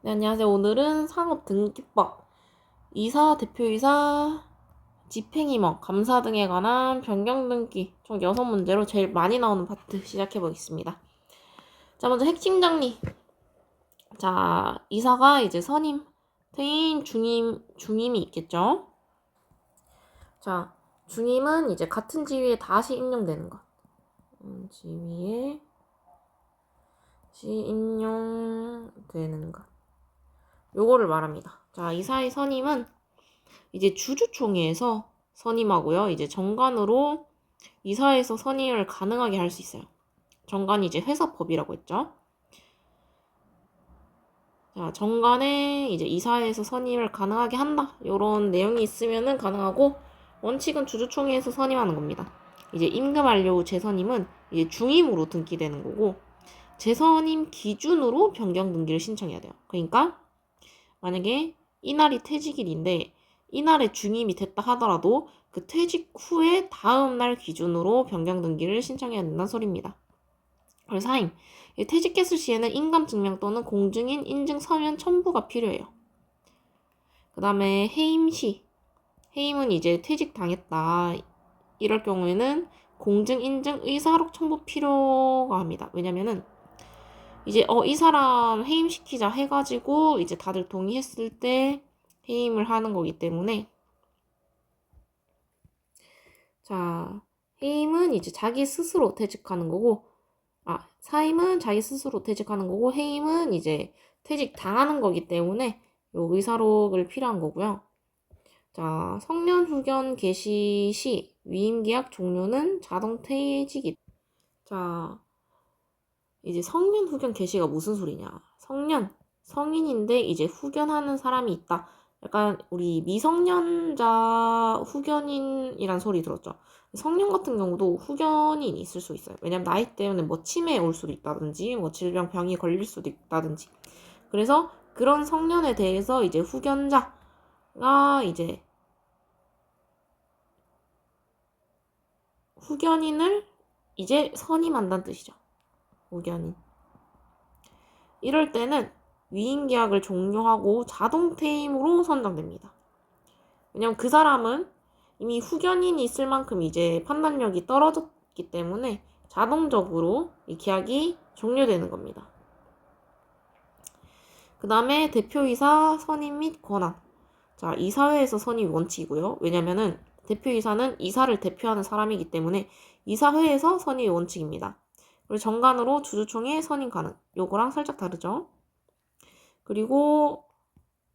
네, 안녕하세요. 오늘은 산업등기법, 이사, 대표이사, 집행임원, 감사 등에 관한 변경등기 총 6문제로 제일 많이 나오는 파트 시작해 보겠습니다. 자, 먼저 핵심 정리. 자, 이사가 이제 선임, 퇴임, 중임이 있겠죠? 자, 중임은 이제 같은 지위에 다시 임용되는 것. 지위에 다시 임용되는 것. 요거를 말합니다. 자, 이사의 선임은 이제 주주총회에서 선임하고요. 이제 정관으로 이사회에서 선임을 가능하게 할 수 있어요. 정관이 이제 회사법이라고 했죠. 자, 정관에 이제 이사회에서 선임을 가능하게 한다. 이런 내용이 있으면은 가능하고, 원칙은 주주총회에서 선임하는 겁니다. 이제 임금 만료 후 재선임은 이제 중임으로 등기되는 거고, 재선임 기준으로 변경 등기를 신청해야 돼요. 그러니까 만약에 이날이 퇴직일인데 이날에 중임이 됐다 하더라도 그 퇴직 후에 다음 날 기준으로 변경 등기를 신청해야 된다는 소리입니다. 그래서 사임, 퇴직했을 시에는 인감증명 또는 공증인 인증 서면 첨부가 필요해요. 그 다음에 해임 시, 해임은 이제 퇴직당했다 이럴 경우에는 공증 인증 의사록 첨부 필요가 합니다. 왜냐면은 이제 이 사람 해임시키자 해가지고 이제 다들 동의했을 때 해임을 하는 거기 때문에, 자, 해임은 이제 자기 스스로 퇴직하는 거고, 사임은 자기 스스로 퇴직하는 거고, 해임은 이제 퇴직 당하는 거기 때문에 요 의사록을 필요한 거고요. 자, 성년 후견 개시 시 위임계약 종료는 자동 퇴직이. 자, 이제 성년 후견 개시가 무슨 소리냐? 성인인데 이제 후견하는 사람이 있다. 약간 우리 미성년자 후견인이란 소리 들었죠? 성년 같은 경우도 후견인이 있을 수 있어요. 왜냐면 나이 때문에 뭐 치매에 올 수도 있다든지, 뭐 질병, 병이 걸릴 수도 있다든지. 그래서 그런 성년에 대해서 이제 후견자가 이제 후견인을 이제 선임한다는 뜻이죠. 후견인. 이럴 때는 위임계약을 종료하고 자동 퇴임으로 선정됩니다. 왜냐면 그 사람은 이미 후견인이 있을 만큼 이제 판단력이 떨어졌기 때문에 자동적으로 이 계약이 종료되는 겁니다. 그 다음에 대표이사 선임 및 권한. 자, 이사회에서 선임 원칙이고요. 왜냐면은 대표이사는 이사를 대표하는 사람이기 때문에 이사회에서 선임 원칙입니다. 그리고 정관으로 주주총회 선임 가능. 요거랑 살짝 다르죠. 그리고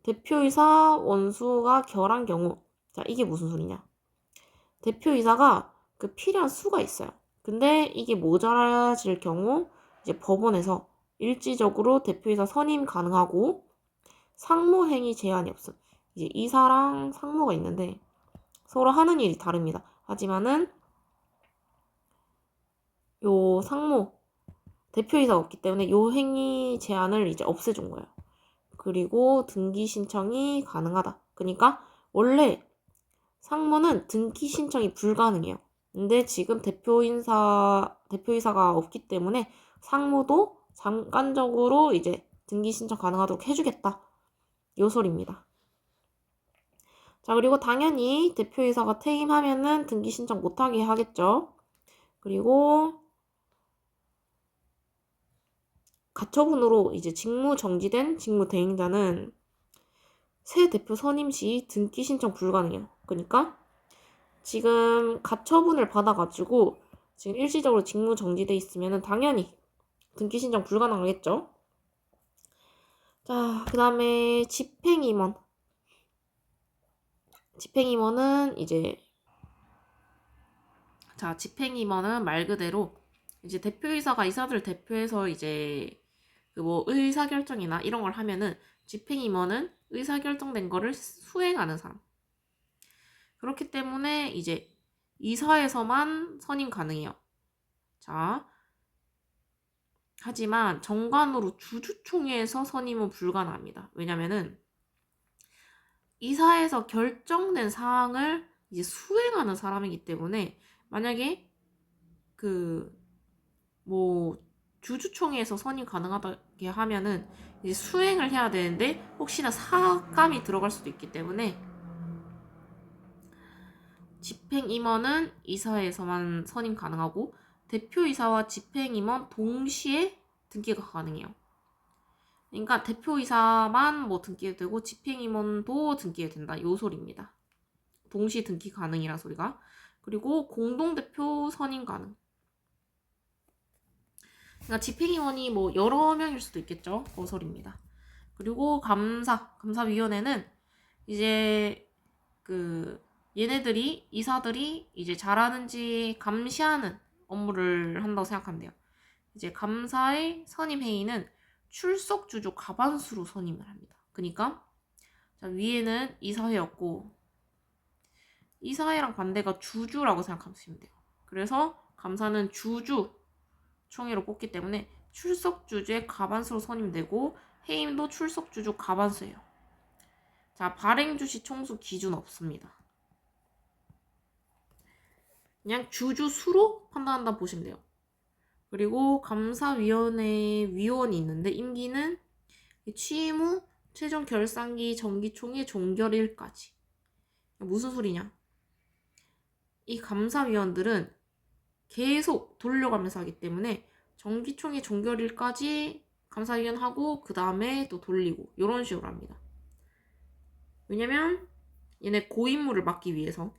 대표이사 원수가 결한 경우, 자, 이게 무슨 소리냐? 대표이사가 그 필요한 수가 있어요. 근데 이게 모자라질 경우 이제 법원에서 일지적으로 대표이사 선임 가능하고 상무행위 제한이 없음. 이제 이사랑 상무가 있는데 서로 하는 일이 다릅니다. 하지만은 요 상무 대표이사가 없기 때문에 요 행위 제한을 이제 없애준 거예요. 그리고 등기 신청이 가능하다. 그러니까 원래 상무는 등기 신청이 불가능해요. 근데 지금 대표이사가 없기 때문에 상무도 잠깐적으로 이제 등기 신청 가능하도록 해주겠다. 요 소리입니다. 자, 그리고 당연히 대표이사가 퇴임하면은 등기 신청 못하게 하겠죠. 그리고 가처분으로 이제 직무 정지된 직무 대행자는 새 대표 선임 시 등기 신청 불가능해요. 그러니까 지금 가처분을 받아가지고 지금 일시적으로 직무 정지돼 있으면 당연히 등기 신청 불가능하겠죠. 자, 그 다음에 집행임원. 집행임원은 이제, 자, 집행임원은 말 그대로 이제 대표이사가 이사들 대표해서 이제 그 뭐 의사결정이나 이런 걸 하면은 집행임원은 의사결정된 거를 수행하는 사람. 그렇기 때문에 이제 이사에서만 선임 가능해요. 자, 하지만 정관으로 주주총회에서 선임은 불가능합니다. 왜냐면은 이사에서 결정된 사항을 이제 수행하는 사람이기 때문에 만약에 그 뭐 주주총회에서 선임 가능하게 하면은 이제 수행을 해야 되는데 혹시나 사감이 들어갈 수도 있기 때문에 집행임원은 이사회에서만 선임 가능하고 대표이사와 집행임원 동시에 등기가 가능해요. 그러니까 대표이사만 뭐 등기해도 되고 집행임원도 등기해도 된다. 요 소리입니다. 동시 등기 가능이라 소리가. 그리고 공동대표 선임 가능. 그러니까 집행위원이 뭐 여러 명일 수도 있겠죠. 그 소리입니다. 그리고 감사위원회는 이제 그 얘네들이 이사들이 이제 잘하는지 감시하는 업무를 한다고 생각한대요. 이제 감사의 선임 회의는 출석 주주 과반수로 선임을 합니다. 그러니까 자, 위에는 이사회였고 이사회랑 반대가 주주라고 생각하시면 돼요. 그래서 감사는 주주 총회로 뽑기 때문에 출석 주주의 과반수로 선임되고 해임도 출석 주주 과반수예요. 자, 발행 주시 총수 기준 없습니다. 그냥 주주 수로 판단한다 보시면 돼요. 그리고 감사위원회 위원이 있는데 임기는 취임 후 최종 결산기 정기총회 종결일까지. 무슨 소리냐? 이 감사위원들은 계속 돌려가면서 하기 때문에 정기총회 종결일까지 감사위원 하고 그 다음에 또 돌리고 이런 식으로 합니다. 왜냐면 얘네 고임무를 막기 위해서.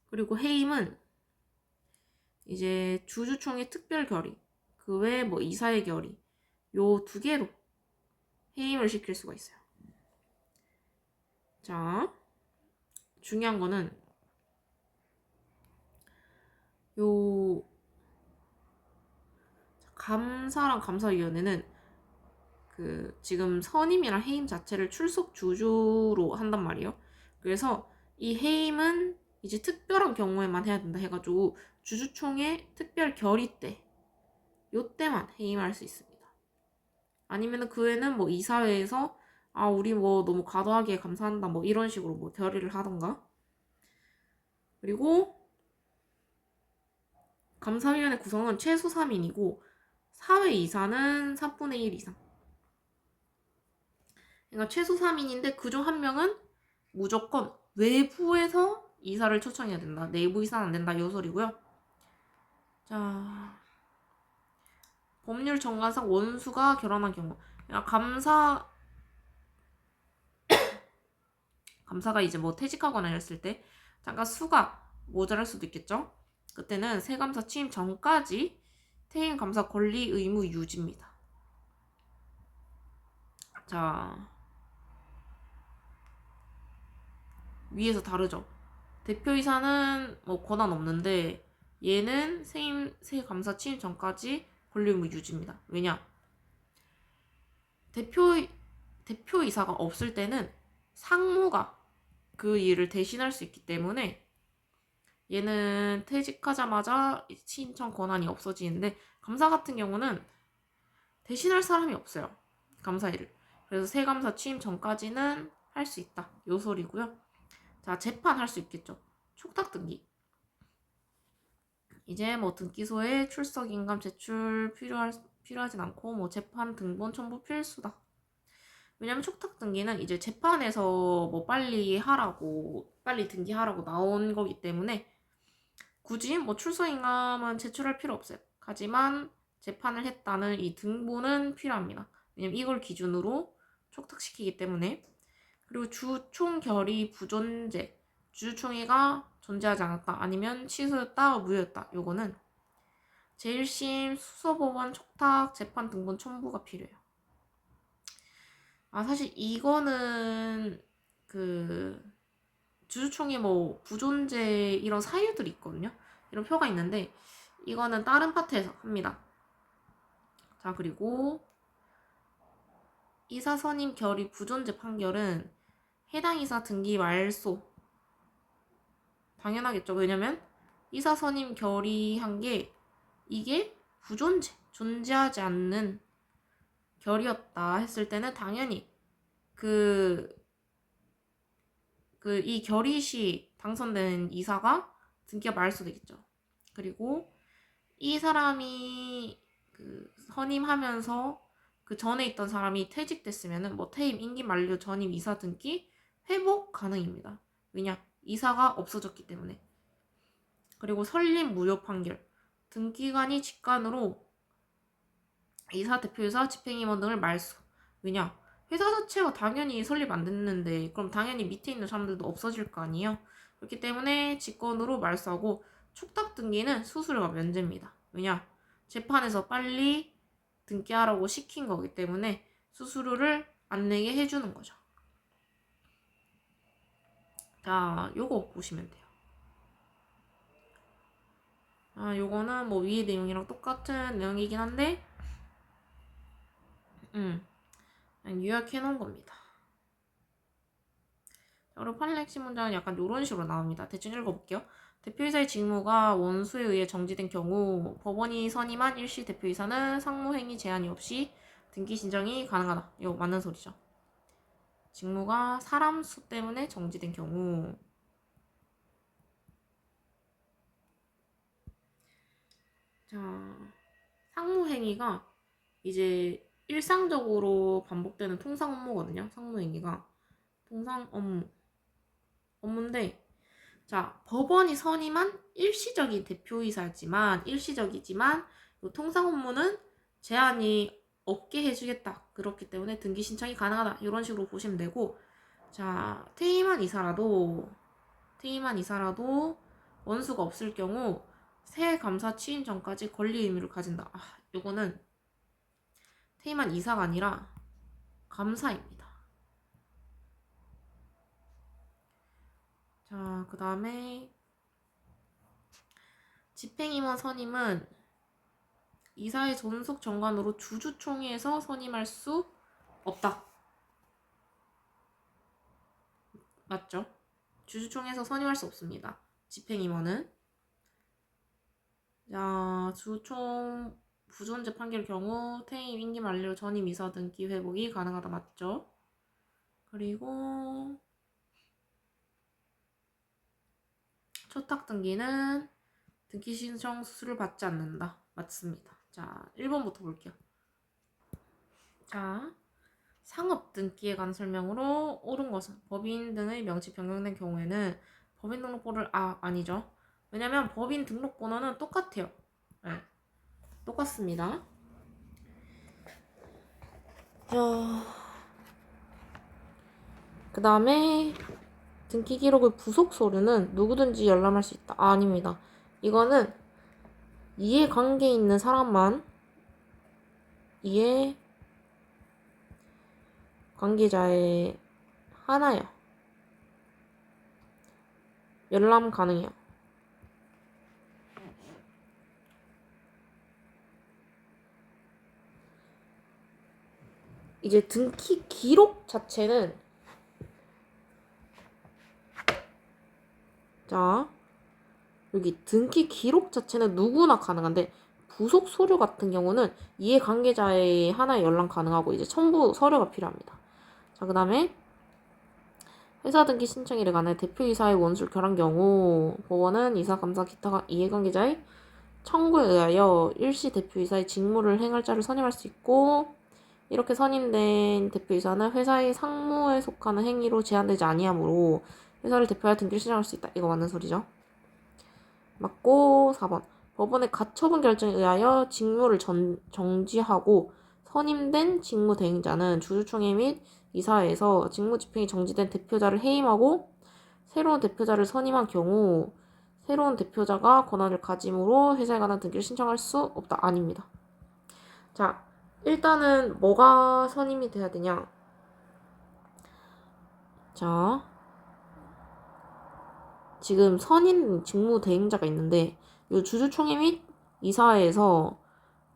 그리고 해임은 이제 주주총회 특별 결의 그 외에 뭐 이사회 결의 요 두 개로 해임을 시킬 수가 있어요. 자, 중요한 거는 요 감사랑 감사위원회는 그 지금 선임이랑 해임 자체를 출석 주주로 한단 말이에요. 그래서 이 해임은 이제 특별한 경우에만 해야 된다 해가지고 주주총회 특별 결의 때 요때만 해임할 수 있습니다. 아니면은 그 외에는 뭐 이사회에서 아 우리 뭐 너무 과도하게 감사한다 뭐 이런 식으로 뭐 결의를 하던가. 그리고 감사위원회 구성은 최소 3인이고 사회 이사는 3분의 1 이상. 그러니까 최소 3인인데 그중 한 명은 무조건 외부에서 이사를 초청해야 된다. 내부 이사는 안 된다. 이 소리고요. 자, 법률 정관상 원수가 결혼한 경우. 그러니까 감사가 이제 뭐 퇴직하거나 이랬을 때 잠깐 수가 모자랄 수도 있겠죠. 그때는 세감사 취임 전까지 퇴임 감사 권리 의무 유지입니다. 자, 위에서 다르죠. 대표이사는 뭐 권한 없는데 얘는 세감사 취임 전까지 권리 의무 유지입니다. 왜냐? 대표이사가 없을 때는 상무가 그 일을 대신할 수 있기 때문에 얘는 퇴직하자마자 신청 권한이 없어지는데 감사 같은 경우는 대신할 사람이 없어요. 감사 일을. 그래서 세감사 취임 전까지는 할 수 있다. 요 소리고요. 자, 재판 할 수 있겠죠. 촉탁 등기. 이제 뭐 등기소에 출석 인감 제출 필요하진 않고 뭐 재판 등본 첨부 필수다. 왜냐면 촉탁 등기는 이제 재판에서 뭐 빨리 등기하라고 나온 거기 때문에 굳이 뭐 출석 인감은 제출할 필요 없어요. 하지만 재판을 했다는 이 등본은 필요합니다. 왜냐면 이걸 기준으로 촉탁시키기 때문에. 그리고 주총 결의 부존재, 주주총회가 존재하지 않았다 아니면 취소였다 무효였다. 요거는 제1심 수서법원 촉탁 재판 등본 첨부가 필요해요. 아, 사실 이거는 그 주주총회 뭐 부존재 이런 사유들이 있거든요. 이런 표가 있는데 이거는 다른 파트에서 합니다. 자, 그리고 이사 선임 결의 부존재 판결은 해당 이사 등기 말소. 당연하겠죠. 왜냐면 이사 선임 결의한 게 이게 부존재, 존재하지 않는 결의였다 했을 때는 당연히 이 결의 시 당선된 이사가 등기가 말소되겠죠. 그리고 이 사람이 선임하면서 그 전에 있던 사람이 퇴직됐으면은 뭐 퇴임, 임기 만료, 전임, 이사 등기 회복 가능입니다. 왜냐? 이사가 없어졌기 때문에. 그리고 설립 무효 판결. 등기관이 직관으로 이사, 대표이사, 집행임원 등을 말소. 왜냐? 회사 자체가 당연히 설립 안 됐는데 그럼 당연히 밑에 있는 사람들도 없어질 거 아니에요? 그렇기 때문에 직권으로 말소하고 촉탁 등기는 수수료가 면제입니다. 왜냐? 재판에서 빨리 등기하라고 시킨 거기 때문에 수수료를 안 내게 해주는 거죠. 자, 요거 보시면 돼요. 요거는 뭐 위의 내용이랑 똑같은 내용이긴 한데 그냥 요약해 놓은 겁니다. 그리고 판례 핵심 문장은 약간 이런 식으로 나옵니다. 대충 읽어볼게요. 대표이사의 직무가 원수에 의해 정지된 경우 법원이 선임한 일시 대표이사는 상무행위 제한이 없이 등기 신청이 가능하다. 이거 맞는 소리죠. 직무가 사람 수 때문에 정지된 경우 자, 상무행위가 이제 일상적으로 반복되는 통상 업무거든요. 상무행위가 통상 업무인데 자, 법원이 선임한 일시적이지만 통상 업무는 제한이 없게 해주겠다. 그렇기 때문에 등기 신청이 가능하다. 이런 식으로 보시면 되고 자, 퇴임한 이사라도 원수가 없을 경우 새 감사 취임 전까지 권리 의무를 가진다. 요거는 퇴임한 이사가 아니라 감사입니다. 자, 그 다음에 집행임원 선임은 이사의 전속 정관으로 주주총회에서 선임할 수 없다. 맞죠? 주주총회에서 선임할 수 없습니다. 집행임원은. 자, 주총 부존재 판결 경우 퇴임, 임기 만료, 전임 이사 등기 회복이 가능하다. 맞죠? 그리고 초탁 등기는 등기 신청 수수료를 받지 않는다. 맞습니다. 자, 1번부터 볼게요. 자, 상업 등기에 관한 설명으로 옳은 것은 법인 등의 명치 변경된 경우에는 법인 등록번호를 아니죠. 왜냐면 법인 등록번호는 똑같아요. 네, 똑같습니다. 그 다음에 등기 기록의 부속 서류는 누구든지 열람할 수 있다. 아닙니다. 이거는 이해관계 있는 사람만 이해관계자의 하나요. 열람 가능해요. 이제 등기 기록 자체는 자, 여기 등기 기록 자체는 누구나 가능한데 부속 서류 같은 경우는 이해관계자의 하나의 열람 가능하고 이제 첨부 서류가 필요합니다. 자, 그 다음에 회사 등기 신청일에 관해 대표이사의 원수를 결한 경우 법원은 이사, 감사, 기타 이해관계자의 청구에 의하여 일시 대표이사의 직무를 행할 자를 선임할 수 있고 이렇게 선임된 대표이사는 회사의 상무에 속하는 행위로 제한되지 아니하므로 회사를 대표하여 등기를 신청할 수 있다. 이거 맞는 소리죠. 맞고 4번. 법원의 가처분 결정에 의하여 직무를 정지하고 선임된 직무대행자는 주주총회 및 이사회에서 직무집행이 정지된 대표자를 해임하고 새로운 대표자를 선임한 경우 새로운 대표자가 권한을 가짐으로 회사에 관한 등기를 신청할 수 없다. 아닙니다. 자, 일단은 뭐가 선임이 돼야 되냐? 자, 지금 선임 직무대행자가 있는데 이 주주총회 및 이사회에서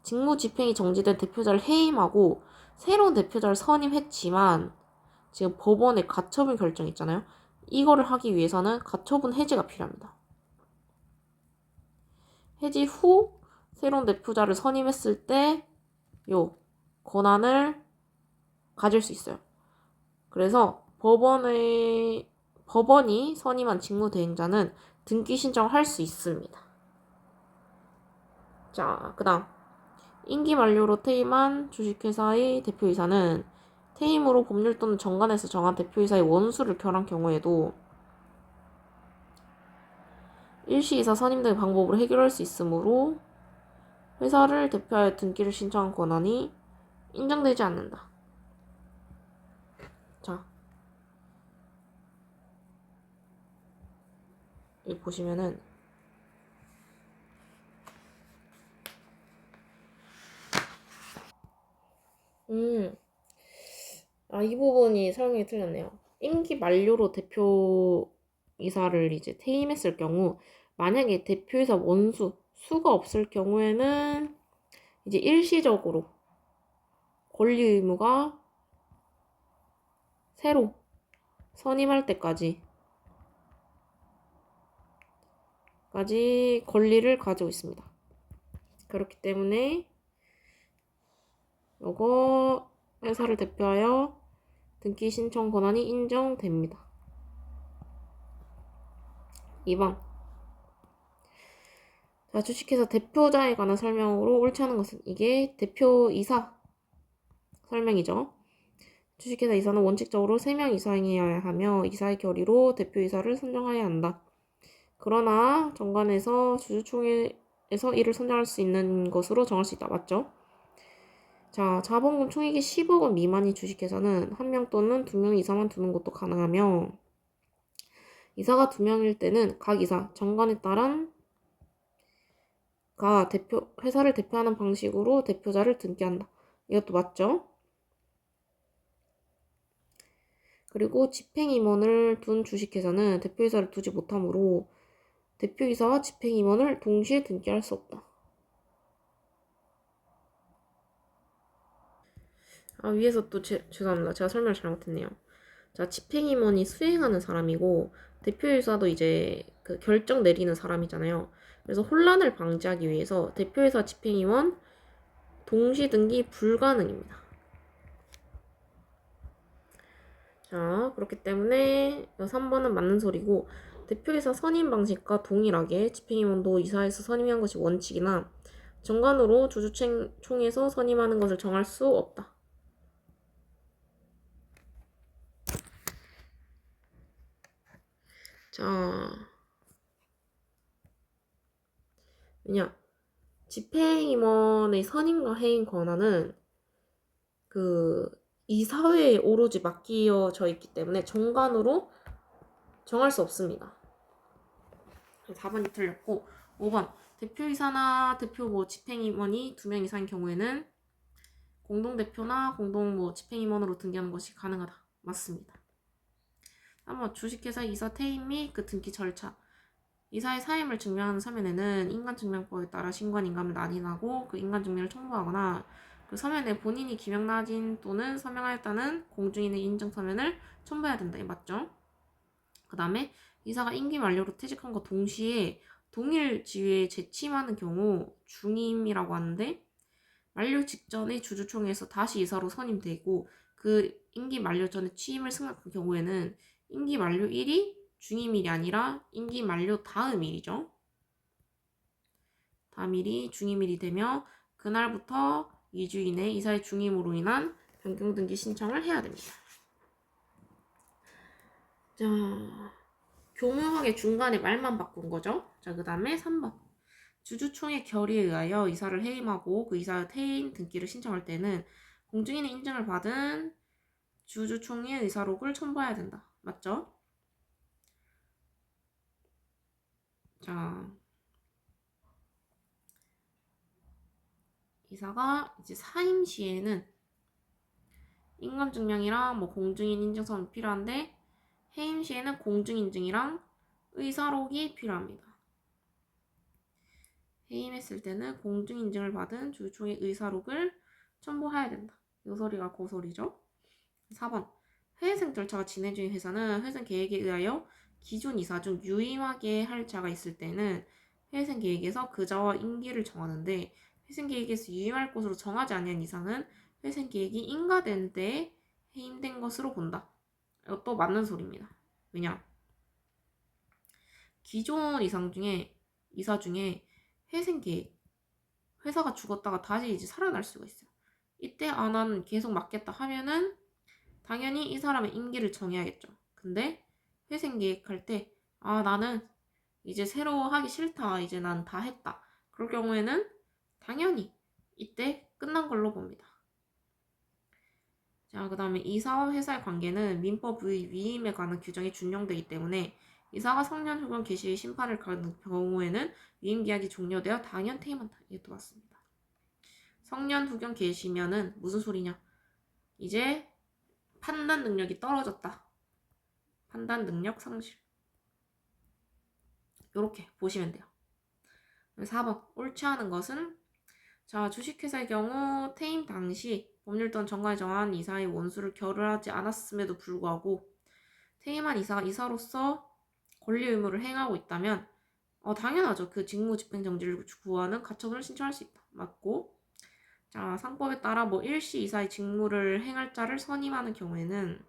직무집행이 정지된 대표자를 해임하고 새로운 대표자를 선임했지만 지금 법원의 가처분 결정 있잖아요. 이거를 하기 위해서는 가처분 해지가 필요합니다. 해지 후 새로운 대표자를 선임했을 때 요 권한을 가질 수 있어요. 그래서 법원이 선임한 직무대행자는 등기 신청을 할 수 있습니다. 자, 그 다음 임기 만료로 퇴임한 주식회사의 대표이사는 퇴임으로 법률 또는 정관에서 정한 대표이사의 원수를 결한 경우에도 일시이사 선임 등의 방법으로 해결할 수 있으므로 회사를 대표하여 등기를 신청한 권한이 인정되지 않는다. 자, 여기 보시면은 이 부분이 설명이 틀렸네요. 임기 만료로 대표이사를 이제 퇴임했을 경우 만약에 대표이사 원수 수가 없을 경우에는 이제 일시적으로 권리 의무가 새로 선임할 때까지 권리를 가지고 있습니다. 그렇기 때문에 이거 회사를 대표하여 등기 신청 권한이 인정됩니다. 2번. 자, 주식회사 대표자에 관한 설명으로 옳지 않은 것은 이게 대표이사 설명이죠. 주식회사 이사는 원칙적으로 3명 이상이어야 하며 이사의 결의로 대표이사를 선정해야 한다. 그러나 정관에서 주주총회에서 이를 선정할 수 있는 것으로 정할 수 있다. 맞죠? 자, 자본금 총액이 10억 원 미만인 주식회사는 1명 또는 2명 이사만 두는 것도 가능하며 이사가 2명일 때는 각 이사, 정관에 따른 회사를 대표하는 방식으로 대표자를 등기한다. 이것도 맞죠? 그리고 집행임원을 둔 주식회사는 대표이사를 두지 못하므로 대표이사와 집행임원을 동시에 등기할 수 없다. 위에서 또 죄송합니다. 제가 설명을 잘못했네요. 자, 집행임원이 수행하는 사람이고 대표이사도 이제 그 결정 내리는 사람이잖아요. 그래서 혼란을 방지하기 위해서 대표이사 집행임원 동시 등기 불가능입니다. 자, 그렇기 때문에 3번은 맞는 소리고 대표이사 선임 방식과 동일하게 집행임원도 이사에서 선임한 것이 원칙이나 정관으로 주주총회에서 선임하는 것을 정할 수 없다. 자, 왜냐? 집행임원의 선임과 해임 권한은 그 이사회에 오로지 맡겨져 있기 때문에 정관으로 정할 수 없습니다. 4번이 틀렸고 5번 대표이사나 대표 집행임원이 2명 이상인 경우에는 공동대표나 집행임원으로 등기하는 것이 가능하다. 맞습니다. 3번 주식회사 이사 퇴임 및 그 등기 절차 이사의 사임을 증명하는 서면에는 인간증명법에 따라 신고한 인감을 낙인하고 그 인간증명을 첨부하거나 그 서면에 본인이 기명 낙인 또는 서명하였다는 공증인의 인증 서면을 첨부해야 된다. 맞죠? 그 다음에 이사가 임기 만료로 퇴직한과 동시에 동일 지위에 재취임하는 경우 중임이라고 하는데 만료 직전에 주주총회에서 다시 이사로 선임되고 그 임기 만료 전에 취임을 승낙한 경우에는 임기 만료일이 중임일이 아니라 임기 만료 다음 일이죠. 다음 일이 중임일이 되며 그날부터 2주 이내 이사의 중임으로 인한 변경 등기 신청을 해야 됩니다. 자, 교묘하게 중간에 말만 바꾼 거죠. 자, 그 다음에 3번. 주주총회 결의에 의하여 이사를 해임하고 그 이사 퇴임 등기를 신청할 때는 공증인의 인증을 받은 주주총회 의사록을 첨부해야 된다. 맞죠? 자, 이사가 이제 사임 시에는 인감증명이랑 공증인 인증서는 필요한데 해임 시에는 공증인증이랑 의사록이 필요합니다. 해임했을 때는 공증인증을 받은 주주총회 의사록을 첨부해야 된다. 요 소리가 그 소리죠. 4번. 회생 절차가 진행 중인 회사는 회생 계획에 의하여 기존 이사 중 유임하게 할 자가 있을 때는 회생 계획에서 그자와 임기를 정하는데 회생 계획에서 유임할 것으로 정하지 아니한 이상은 회생 계획이 인가된 때에 해임된 것으로 본다. 이것도 맞는 소리입니다. 왜냐? 기존 이사 중에 회생 계획 회사가 죽었다가 다시 이제 살아날 수가 있어요. 이때 나는 계속 맡겠다 하면은 당연히 이 사람의 임기를 정해야겠죠. 근데 회생 계획할 때 나는 이제 새로 하기 싫다. 이제 난 다 했다. 그럴 경우에는 당연히 이때 끝난 걸로 봅니다. 자, 그 다음에 이사와 회사의 관계는 민법의 위임에 관한 규정이 준용되기 때문에 이사가 성년 후견 개시의 심판을 가는 경우에는 위임 계약이 종료되어 당연 퇴임한다. 이것도 맞습니다. 성년 후견 개시면은 무슨 소리냐? 이제 판단 능력이 떨어졌다. 판단 능력 상실. 이렇게 보시면 돼요. 4번 옳지 않은 것은 자, 주식회사의 경우 퇴임 당시 법률 또는 정관이 정한 이사의 원수를 결을하지 않았음에도 불구하고 퇴임한 이사가 이사로서 권리 의무를 행하고 있다면 당연하죠. 그 직무 집행 정지를 구하는 가처분을 신청할 수 있다. 맞고 자, 상법에 따라 일시 이사의 직무를 행할 자를 선임하는 경우에는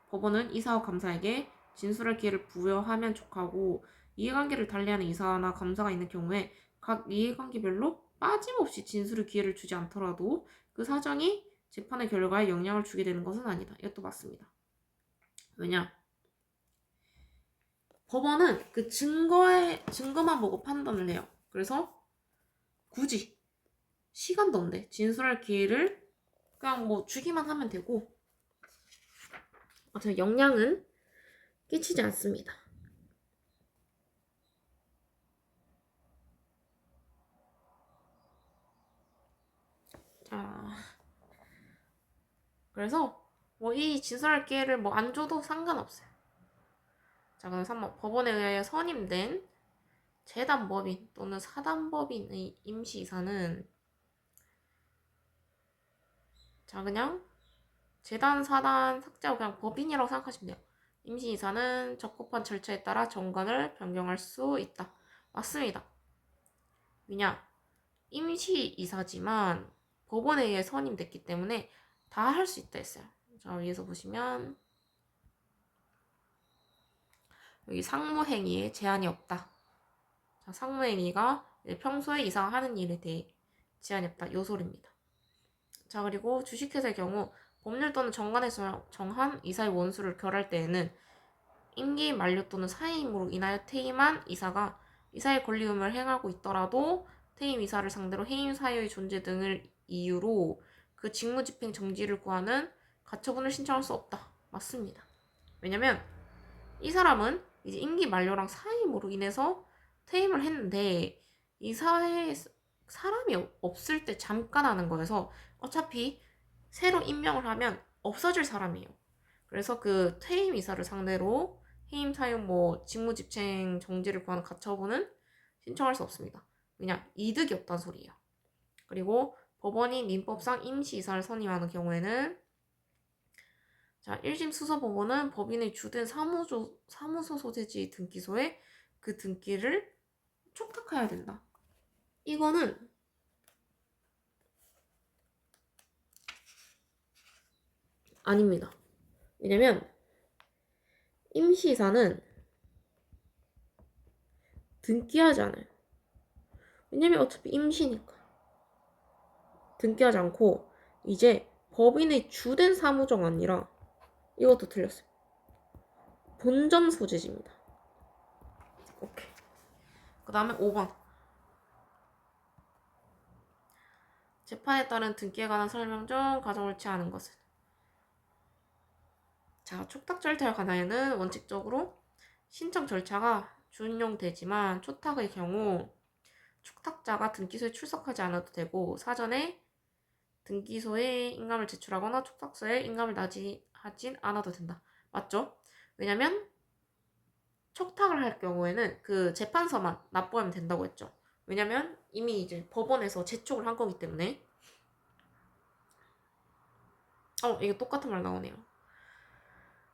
법원은 이사와 감사에게 진술할 기회를 부여하면 족하고 이해관계를 달리하는 이사나 감사가 있는 경우에 각 이해관계별로 빠짐없이 진술의 기회를 주지 않더라도 그 사정이 재판의 결과에 영향을 주게 되는 것은 아니다. 이것도 맞습니다. 왜냐? 법원은 그 증거만 보고 판단을 해요. 그래서 굳이 시간도 없는데 진술할 기회를 그냥 주기만 하면 되고 영향은 끼치지 않습니다. 자, 그래서 이 진술할 기회를 안 줘도 상관없어요. 자, 그럼 3번 법원에 의하여 선임된 재단법인 또는 사단법인의 임시이사는 자, 그냥 재단, 사단, 삭제하고 그냥 법인이라고 생각하시면 돼요. 임시이사는 적법한 절차에 따라 정관을 변경할 수 있다. 맞습니다. 왜냐? 임시이사지만 법원에 의해 선임됐기 때문에 다 할 수 있다 했어요. 자, 위에서 보시면 여기 상무행위에 제한이 없다. 자, 상무행위가 평소에 이사가 하는 일에 대해 제한이 없다. 요 소리입니다. 자, 그리고 주식회사의 경우 법률 또는 정관에서 정한 이사의 원수를 결할 때에는 임기 만료 또는 사임으로 인하여 퇴임한 이사가 이사의 권리 의무를 행하고 있더라도 퇴임 이사를 상대로 해임 사유의 존재 등을 이유로 그 직무 집행 정지를 구하는 가처분을 신청할 수 없다. 맞습니다. 왜냐면 이 사람은 이제 임기 만료랑 사임으로 인해서 퇴임을 했는데 이사에 사람이 없을 때 잠깐 하는 거여서 어차피 새로 임명을 하면 없어질 사람이에요. 그래서 그 퇴임 이사를 상대로 해임 사유 직무 집행 정지를 구하는 가처분은 신청할 수 없습니다. 그냥 이득이 없다는 소리예요. 그리고 법원이 민법상 임시이사를 선임하는 경우에는 자, 1심 수서법원은 법인의 주된 사무소 소재지 등기소에 그 등기를 촉탁해야 된다. 이거는 아닙니다. 왜냐면 임시이사는 등기하지 않아요. 왜냐면 어차피 임시니까. 등기하지 않고 이제 법인의 주된 사무정아니라 이것도 틀렸어요. 본점 소재지입니다. 오케이. 그 다음에 5번. 재판에 따른 등기에 관한 설명 중 가장 옳지 않은 것은 자, 촉탁 절차에 관하여는 원칙적으로 신청 절차가 준용되지만 초탁의 경우 촉탁자가 등기소에 출석하지 않아도 되고 사전에 등기소에 인감을 제출하거나 촉탁서에 인감을 하진 않아도 된다. 맞죠? 왜냐면 촉탁을 할 경우에는 그 재판서만 납부하면 된다고 했죠. 왜냐면 이미 이제 법원에서 제촉을 한 거기 때문에 이게 똑같은 말 나오네요.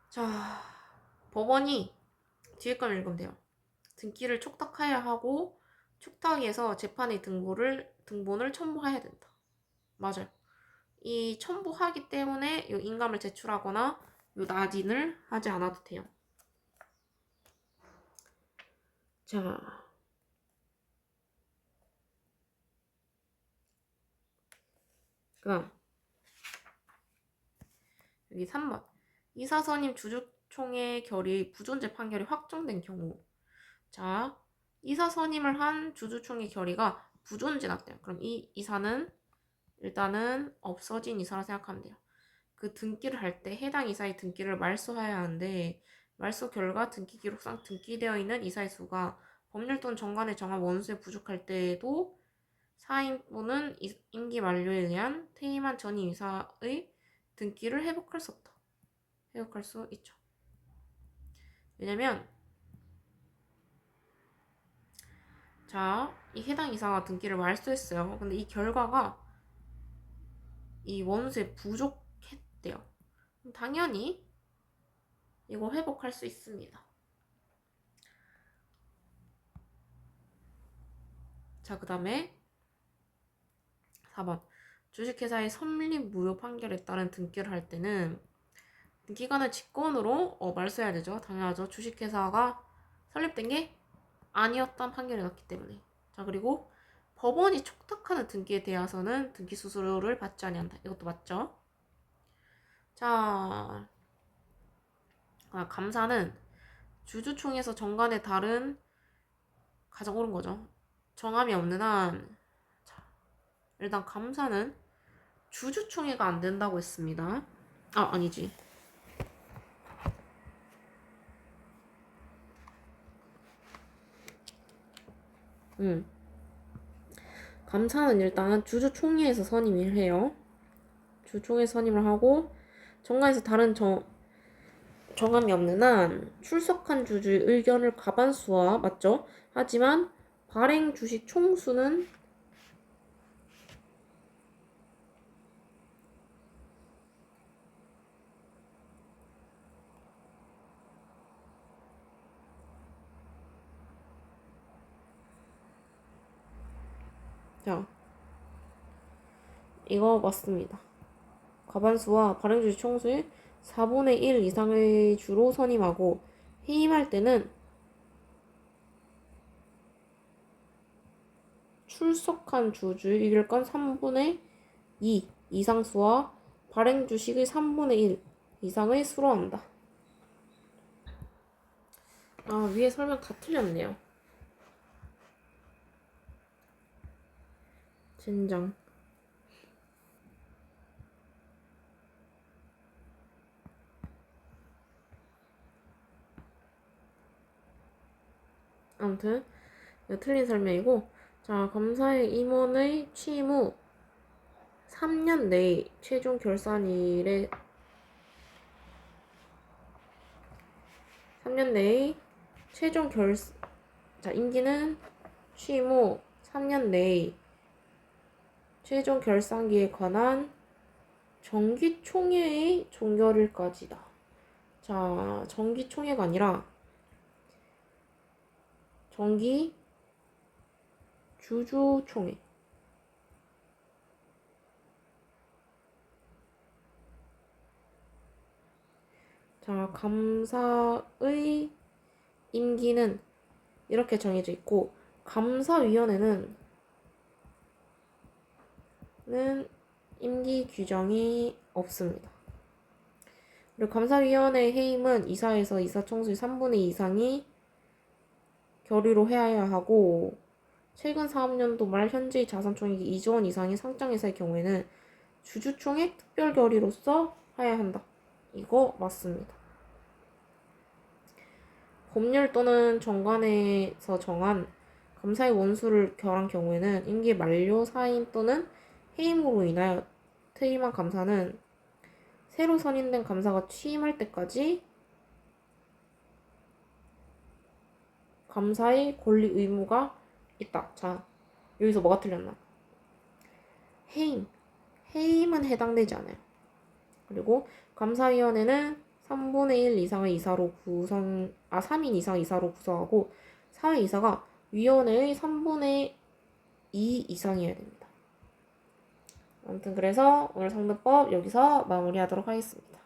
자, 법원이 뒤에 걸 읽으면 돼요. 등기를 촉탁해야 하고 촉탁에서 재판의 등본을 첨부해야 된다. 맞아요. 이 첨부하기 때문에 이 인감을 제출하거나 이 낙인을 하지 않아도 돼요. 자, 그다음 여기 3번. 이사 선임 주주총회 결의 부존재 판결이 확정된 경우. 자, 이사 선임을 한 주주총회 결의가 부존재 났대요. 그럼 이 이사는 일단은 없어진 이사라 생각하면 돼요. 그 등기를 할 때 해당 이사의 등기를 말소해야 하는데 말소 결과 등기 기록상 등기되어 있는 이사의 수가 법률 또는 정관의 정한 원수에 부족할 때에도 사임 또는 임기 만료에 의한 퇴임한 전임 이사의 등기를 회복할 수 없다. 회복할 수 있죠. 왜냐면 자, 이 해당 이사가 등기를 말소했어요. 근데 이 결과가 이 원수에 부족했대요. 당연히 이거 회복할 수 있습니다. 자, 그 다음에 4번. 주식회사의 선립 무효 판결에 따른 등기를 할 때는 등기관을 직권으로 말소해야 되죠. 당연하죠. 주식회사가 설립된 게 아니었던 판결이 났기 때문에. 자, 그리고 법원이 촉탁하는 등기에 대해서는 등기 수수료를 받지 아니한다. 이것도 맞죠? 자, 감사는 주주총회에서 정관에 다른 가장 옳은 거죠. 정함이 없는 한 자, 일단 감사는 주주총회가 안 된다고 했습니다. 아니지. 감사는 일단 주주총회에서 선임을 해요. 주총회 선임을 하고 정관에서 다른 정함이 없는 한 출석한 주주의 의견을 과반수와 맞죠? 하지만 발행 주식 총수는 자 이거 맞습니다. 과반수와 발행 주식 총수의 4분의 1 이상의 주로 선임하고 해임할 때는 출석한 주주의 의결권 3분의 2 이상수와 발행 주식의 3분의 1 이상의 수로 한다. 위에 설명 다 틀렸네요. 젠장. 아무튼 이거 틀린 설명이고, 자, 검사의 임원의 취임 후 3년 내에 최종 결산일에 3년 내에 최종 자, 임기는 취임 후 3년 내에 최종 결산기에 관한 정기총회의 종결일까지다. 자, 정기총회가 아니라 정기 주주총회. 자, 감사의 임기는 이렇게 정해져 있고, 감사위원회는 임기 규정이 없습니다. 그리고 감사위원회 해임은 이사에서 이사총수의 3분의 2 이상이 결의로 해야 하고, 최근 사업년도 말 현재의 자산총액이 2조 원 이상의 상장회사의 경우에는 주주총회 특별 결의로서 해야 한다. 이거 맞습니다. 법률 또는 정관에서 정한 감사의 원수를 결한 경우에는 임기 만료 사임 또는 해임으로 인하여 퇴임한 감사는 새로 선임된 감사가 취임할 때까지 감사의 권리 의무가 있다. 자, 여기서 뭐가 틀렸나? 해임은 해당되지 않아요. 그리고 감사위원회는 3분의 1 이상의 이사로 3인 이상 이사로 구성하고 사회 이사가 위원회의 3분의 2 이상이어야 됩니다. 아무튼 그래서 오늘 상대법 여기서 마무리하도록 하겠습니다.